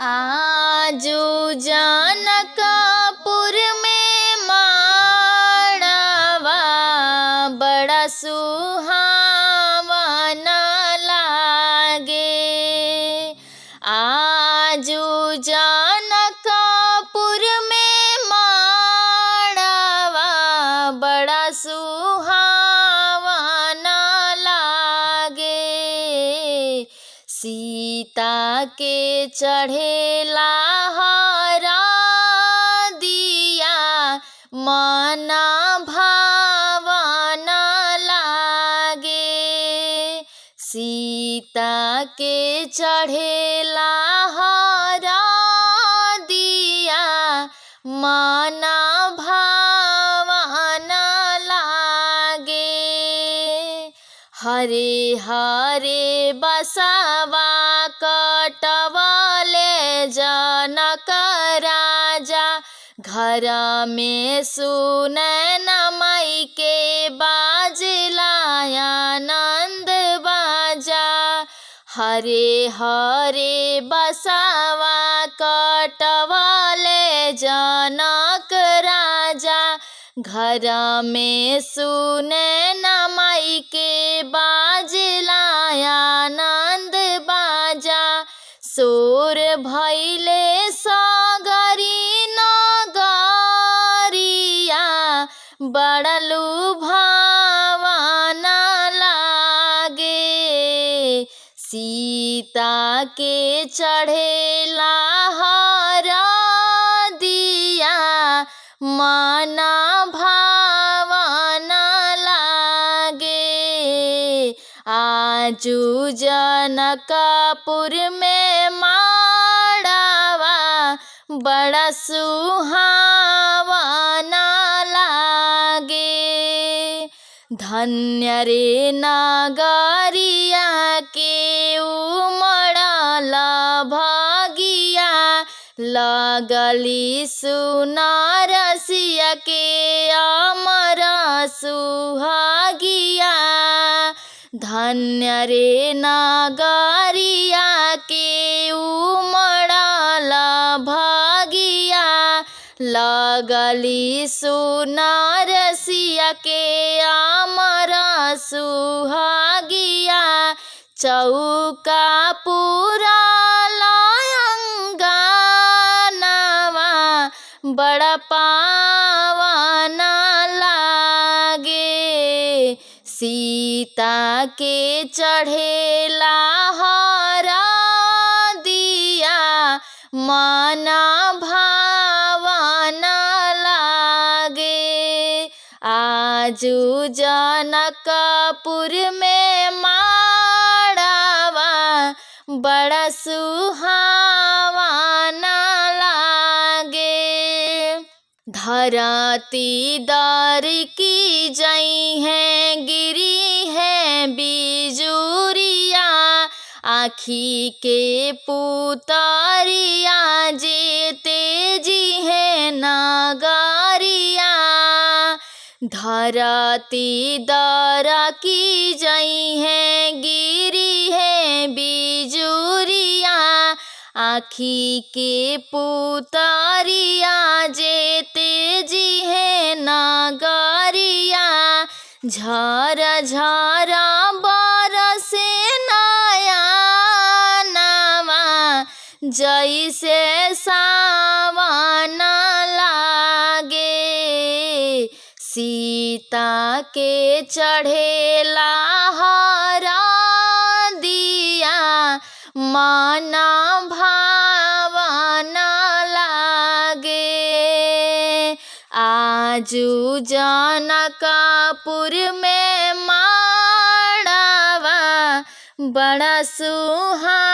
आजू जनकपुर में माड़वा बड़ा सुहावन लागे। आजू जनकपुर में माड़वा बड़ा सुहावन लागे। सीता के चढ़ेला हरा दिया मना भावन लागे। सीता के चढ़ेला हरा दिया मना भावन लागे। हरे हरे बसवा कटवले जनक राजा। घर में सुनैन माई के बाजला आनंद बाजा। हरे हरे बसवा कटवले जनक राजा। घर में सुनैन माई के बाजला आनंद बाजा। सोर भैले सागरी नगरिया बड़ा लुभावन लागे। सीता के चढ़ेला हरा दिया मना भावन लागे। आजू जनकपुर में माड़वा बड़ा सुहावन लागे। धन्य रे नगरिया के उमड़ल भगिया। लगली सुनरसिया के अमर सुहागिया। धन्य रे नगरिया के उमड़ल भगिया। लगली सुनरसिया के अमर सुहागिया। चौका पुरल अंगनवा बड़ा पावन लागे। सीता के चढ़ेला हरा दिया मना भावन लागे। आजू जनकपुर में माड़वा बड़ा सुहावन लागे। धरती दर की जई है गिरी है बिजुरिया। आँखी के पुतरिया जेते जी है नगरिया। धरती दर की जई है गिरी है बिजुरिया। आँखी के पुतरिया जेते जी है नगरिया। झर झर बरसे नयनवा जैसे सावन लागे। सीता के चढ़ेला हरा दिया मना भावन लागे। आजू जनकपुर में माड़वा बड़ा सुहावन